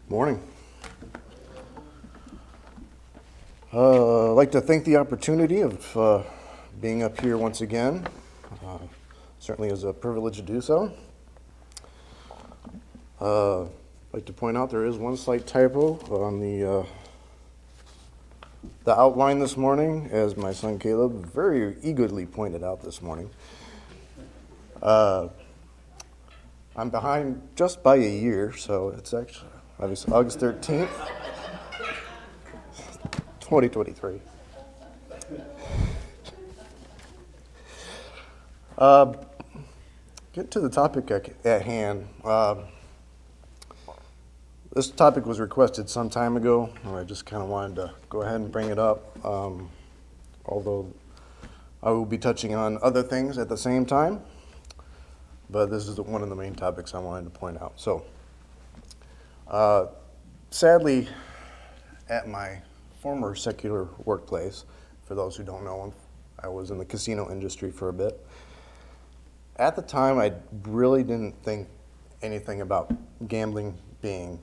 Morning. I'd like to thank the opportunity of being up here once again. Certainly is a privilege to do so. I'd like to point out there is one slight typo on the outline this morning, as my son Caleb very eagerly pointed out this morning. I'm behind just by a year, so it's actually obviously August 13th, 2023. Get to the topic at hand. This topic was requested some time ago, and I just kind of wanted to go ahead and bring it up, although I will be touching on other things at the same time, but this is one of the main topics I wanted to point out. So, sadly, at my former secular workplace, for those who don't know, I was in the casino industry for a bit. At the time, I really didn't think anything about gambling being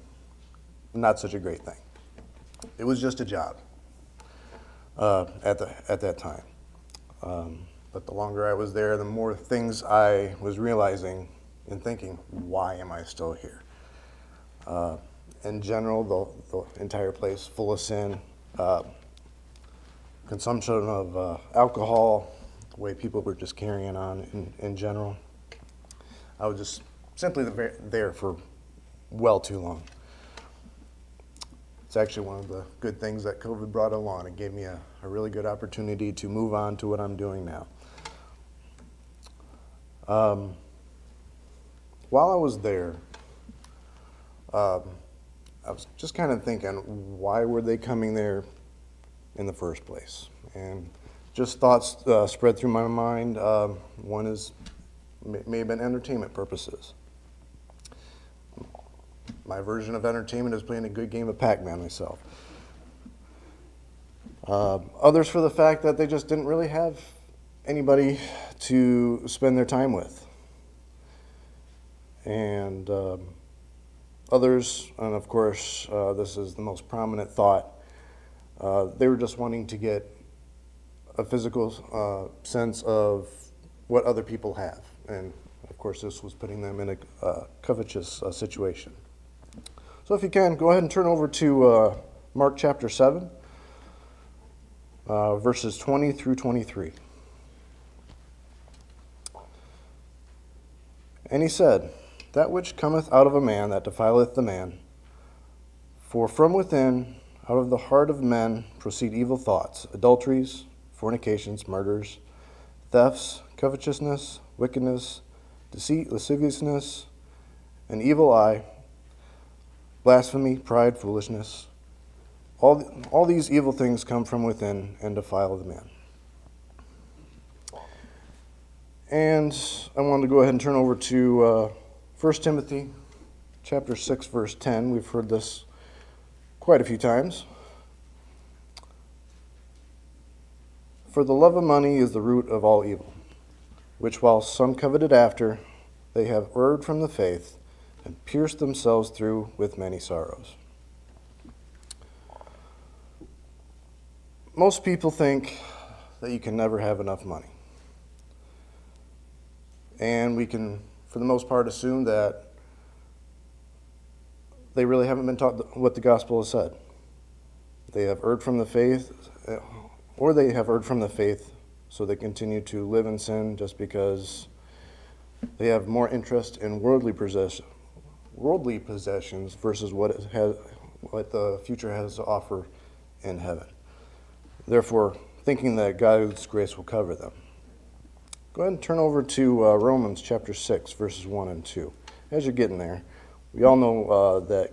not such a great thing. It was just a job at that time. But the longer I was there, the more things I was realizing and thinking, why am I still here? In general, the entire place full of sin, consumption of alcohol, the way people were just carrying on in general. I was just simply there for well too long. It's actually one of the good things that COVID brought along. It gave me a really good opportunity to move on to what I'm doing now. While I was there, I was just kind of thinking, why were they coming there in the first place? And just thoughts spread through my mind. One is may have been entertainment purposes. My version of entertainment is playing a good game of Pac-Man myself. Others for the fact that they just didn't really have anybody to spend their time with. And others, and of course, this is the most prominent thought, they were just wanting to get a physical sense of what other people have. And of course, this was putting them in a covetous situation. So if you can, go ahead and turn over to Mark chapter 7, verses 20 through 23. And he said, "That which cometh out of a man, that defileth the man. For from within, out of the heart of men, proceed evil thoughts, adulteries, fornications, murders, thefts, covetousness, wickedness, deceit, lasciviousness, an evil eye, blasphemy, pride, foolishness. All these evil things come from within and defile the man." And I wanted to go ahead and turn over to 1 Timothy chapter 6, verse 10. We've heard this quite a few times. "For the love of money is the root of all evil, which while some coveted after, they have erred from the faith, and pierced themselves through with many sorrows." Most people think that you can never have enough money. And we can, for the most part, assume that they really haven't been taught what the gospel has said. They have erred from the faith, or they have erred from the faith, so they continue to live in sin just because they have more interest in worldly possessions versus what the future has to offer in heaven. Therefore, thinking that God's grace will cover them. Go ahead and turn over to Romans chapter 6, verses 1 and 2. As you're getting there, we all know that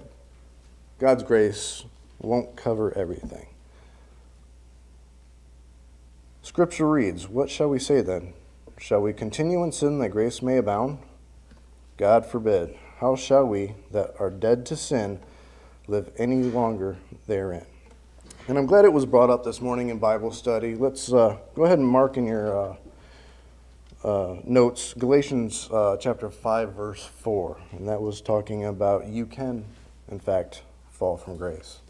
God's grace won't cover everything. Scripture reads, "What shall we say then? Shall we continue in sin that grace may abound? God forbid. How shall we that are dead to sin live any longer therein?" And I'm glad it was brought up this morning in Bible study. Let's go ahead and mark in your notes Galatians chapter 5, verse 4. And that was talking about you can, in fact, fall from grace.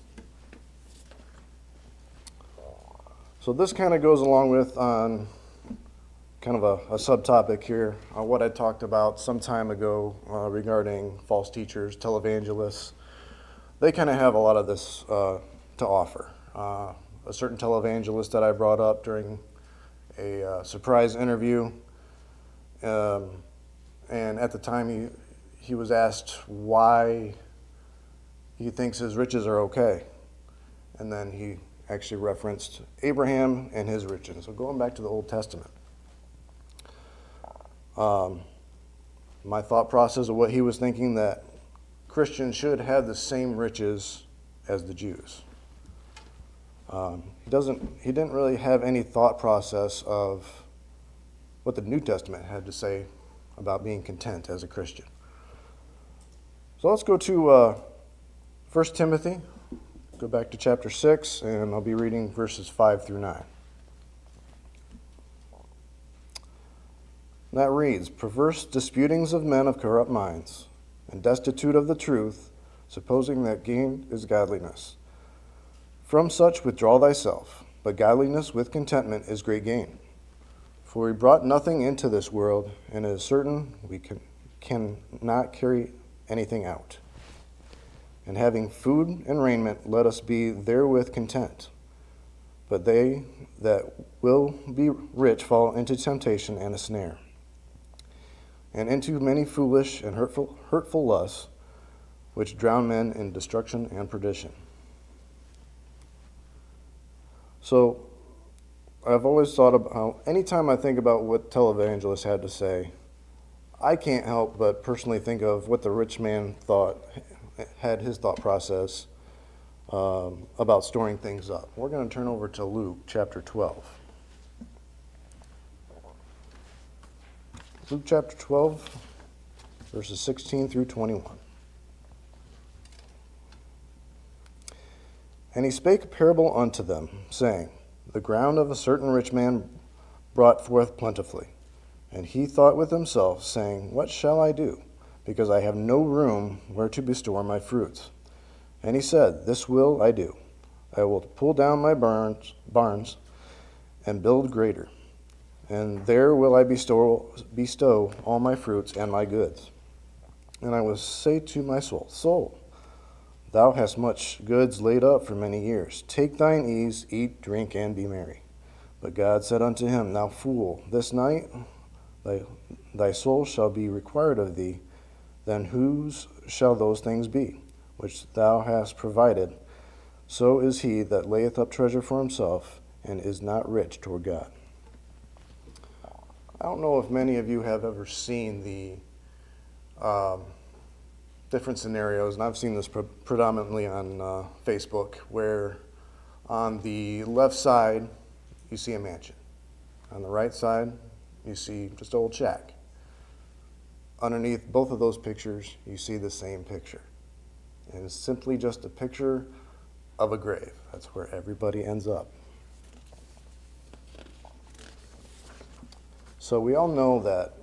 So this kind of goes along with on kind of a subtopic here, what I talked about some time ago regarding false teachers, televangelists. They kind of have a lot of this to offer. A certain televangelist that I brought up during a surprise interview, and at the time he was asked why he thinks his riches are okay, and then he actually referenced Abraham and his riches. So going back to the Old Testament. My thought process of what he was thinking, that Christians should have the same riches as the Jews. He didn't really have any thought process of what the New Testament had to say about being content as a Christian. So let's go to 1 Timothy, go back to chapter 6, and I'll be reading verses 5 through 9. That reads, "Perverse disputings of men of corrupt minds, and destitute of the truth, supposing that gain is godliness. From such withdraw thyself, but godliness with contentment is great gain. For we brought nothing into this world, and it is certain we cannot carry anything out. And having food and raiment, let us be therewith content. But they that will be rich fall into temptation and a snare, and into many foolish and hurtful lusts, which drown men in destruction and perdition." So I've always thought about how anytime I think about what televangelists had to say, I can't help but personally think of what the rich man had his thought process about storing things up. We're going to turn over to Luke chapter 12. Luke chapter 12, verses 16 through 21. "And he spake a parable unto them, saying, The ground of a certain rich man brought forth plentifully. And he thought with himself, saying, What shall I do? Because I have no room where to bestow my fruits. And he said, This will I do. I will pull down my barns and build greater. And there will I bestow all my fruits and my goods. And I will say to my soul, Soul, thou hast much goods laid up for many years. Take thine ease, eat, drink, and be merry. But God said unto him, Thou fool, this night thy soul shall be required of thee. Then whose shall those things be, which thou hast provided? So is he that layeth up treasure for himself, and is not rich toward God." I don't know if many of you have ever seen the different scenarios, and I've seen this predominantly on Facebook, where on the left side you see a mansion. On the right side you see just an old shack. Underneath both of those pictures you see the same picture. And it's simply just a picture of a grave. That's where everybody ends up. So we all know that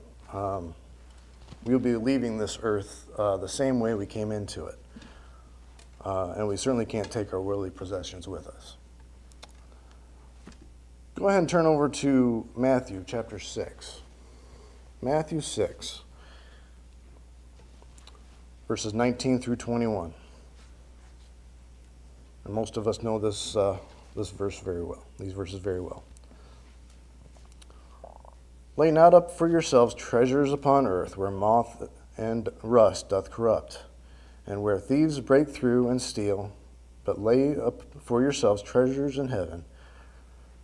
we'll be leaving this earth the same way we came into it. And we certainly can't take our worldly possessions with us. Go ahead and turn over to Matthew chapter 6. Matthew 6, verses 19 through 21. And most of us know this verse very well, these verses very well. "Lay not up for yourselves treasures upon earth, where moth and rust doth corrupt, and where thieves break through and steal. But lay up for yourselves treasures in heaven,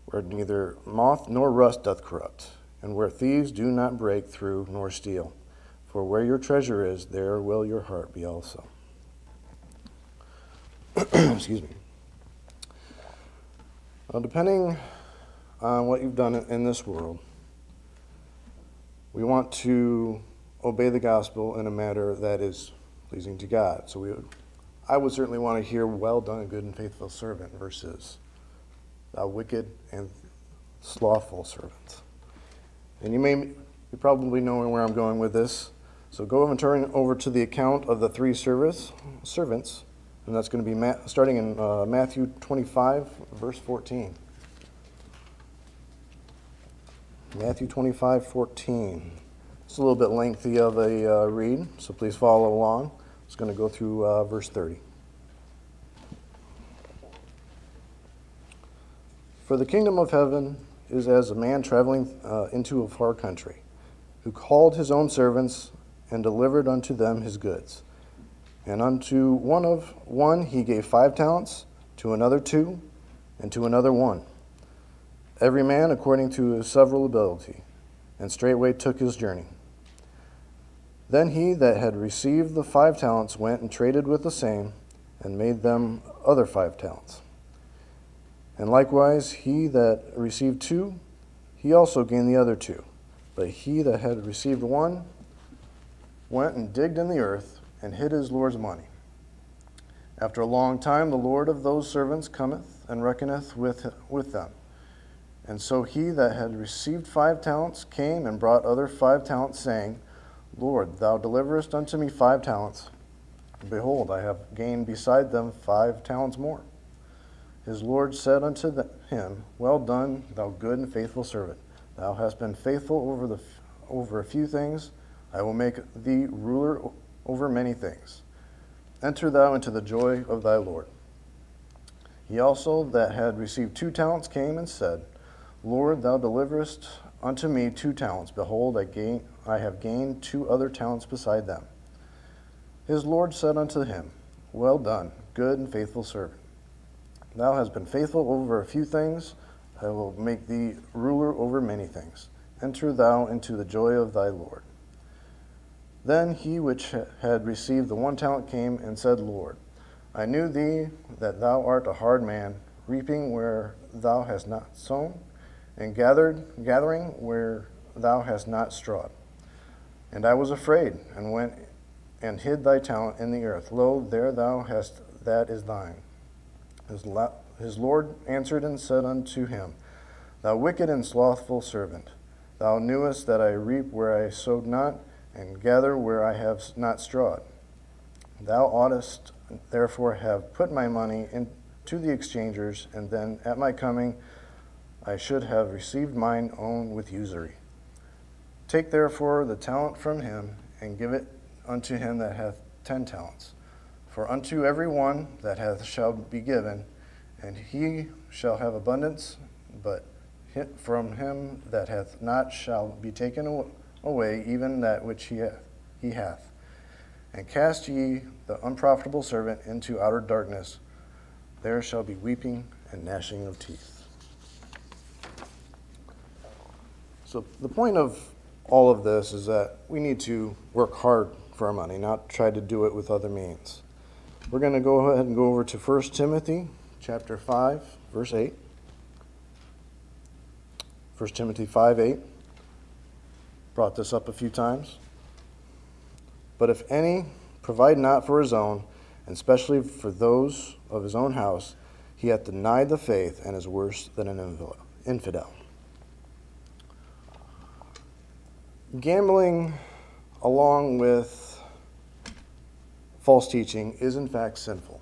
where neither moth nor rust doth corrupt, and where thieves do not break through nor steal. For where your treasure is, there will your heart be also." Excuse me. Now, depending on what you've done in this world, we want to obey the gospel in a manner that is pleasing to God. So I would certainly want to hear, "Well done, good and faithful servant," versus "Thou wicked and slothful servant." And you're probably knowing where I'm going with this. So go and turn over to the account of the three servants And that's going to be starting in Matthew 25, verse 14. Matthew 25:14. It's a little bit lengthy of a read, so please follow along. It's going to go through verse 30. For the kingdom of heaven is as a man traveling into a far country, who called his own servants and delivered unto them his goods. And unto one he gave 5 talents, to another 2, and to another 1, every man according to his several ability, and straightway took his journey. Then he that had received the 5 talents went and traded with the same, and made them other 5 talents. And likewise he that received 2, he also gained the other 2. But he that had received 1 went and digged in the earth, and hid his Lord's money. After a long time the Lord of those servants cometh, and reckoneth with them. And so he that had received 5 talents came and brought other 5 talents, saying, Lord, thou deliverest unto me 5 talents. Behold, I have gained beside them 5 talents more. His Lord said unto him, Well done, thou good and faithful servant. Thou hast been faithful over a few things. I will make thee ruler over many things. Enter thou into the joy of thy Lord. He also that had received 2 talents came and said, Lord, thou deliverest unto me 2 talents. Behold, I have gained 2 other talents beside them. His Lord said unto him, Well done, good and faithful servant. Thou hast been faithful over a few things. I will make thee ruler over many things. Enter thou into the joy of thy Lord. Then he which had received the 1 talent came and said, Lord, I knew thee that thou art a hard man, reaping where thou hast not sown, and gathering where thou hast not strawed. And I was afraid, and went and hid thy talent in the earth. Lo, there thou hast that is thine. His Lord answered and said unto him, Thou wicked and slothful servant, thou knewest that I reap where I sowed not, and gather where I have not strawed. Thou oughtest therefore have put my money into the exchangers, and then at my coming I should have received mine own with usury. Take therefore the talent from him, and give it unto him that hath 10 talents. For unto every one that hath shall be given, and he shall have abundance, but from him that hath not shall be taken away even that which he hath. And cast ye the unprofitable servant into outer darkness. There shall be weeping and gnashing of teeth. So the point of all of this is that we need to work hard for our money, not try to do it with other means. We're going to go ahead and go over to 1 Timothy chapter 5, verse 8. 1 Timothy 5:8. Brought this up a few times. But if any provide not for his own, and especially for those of his own house, he hath denied the faith and is worse than an infidel. Gambling, along with false teaching, is in fact sinful.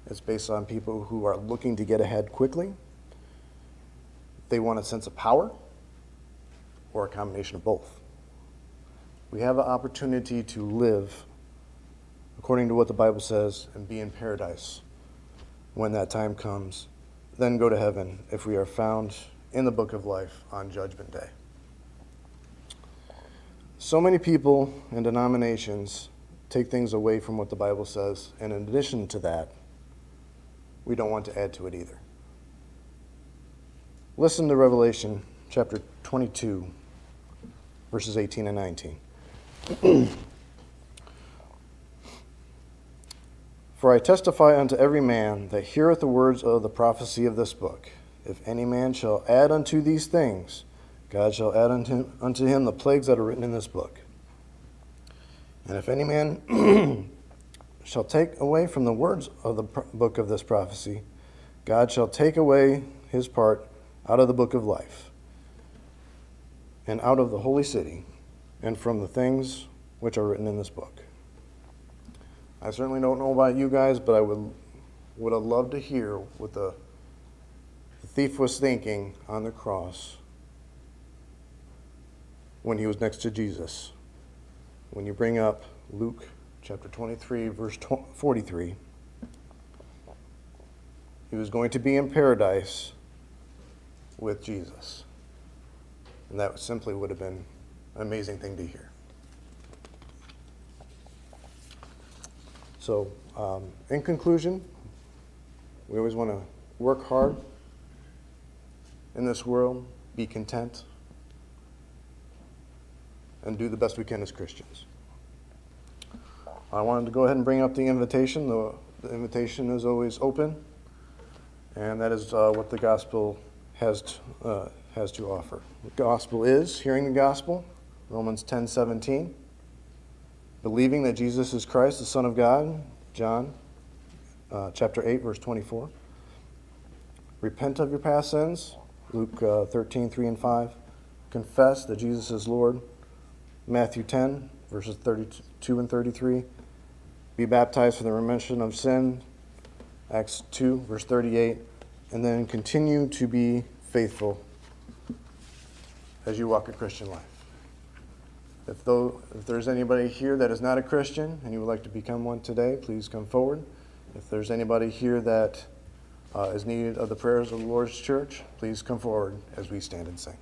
It's based on people who are looking to get ahead quickly. They want a sense of power, or a combination of both. We have an opportunity to live according to what the Bible says and be in paradise when that time comes, then go to heaven if we are found in the book of life on Judgment Day. So many people and denominations take things away from what the Bible says, and in addition to that, we don't want to add to it either. Listen to Revelation chapter 22, verses 18 and 19. For I testify unto every man that heareth the words of the prophecy of this book. If any man shall add unto these things, God shall add unto him the plagues that are written in this book. And if any man shall take away from the words of the book of this prophecy, God shall take away his part out of the book of life, and out of the holy city, and from the things which are written in this book. I certainly don't know about you guys, but I would have loved to hear what the thief was thinking on the cross when he was next to Jesus. When you bring up Luke chapter 23, verse 43, he was going to be in paradise with Jesus. And that simply would have been an amazing thing to hear. So, in conclusion, we always want to work hard in this world, be content, and do the best we can as Christians. I wanted to go ahead and bring up the invitation. The invitation is always open, and that is what the gospel has to offer. The gospel is hearing the gospel, Romans 10:17, believing that Jesus is Christ, the Son of God, John chapter 8, verse 24. Repent of your past sins, Luke 13:3 and 5. Confess that Jesus is Lord, Matthew 10, verses 32 and 33. Be baptized for the remission of sin, Acts 2, verse 38. And then continue to be faithful as you walk a Christian life. If there's anybody here that is not a Christian and you would like to become one today, please come forward. If there's anybody here that is needed of the prayers of the Lord's church, please come forward as we stand and sing.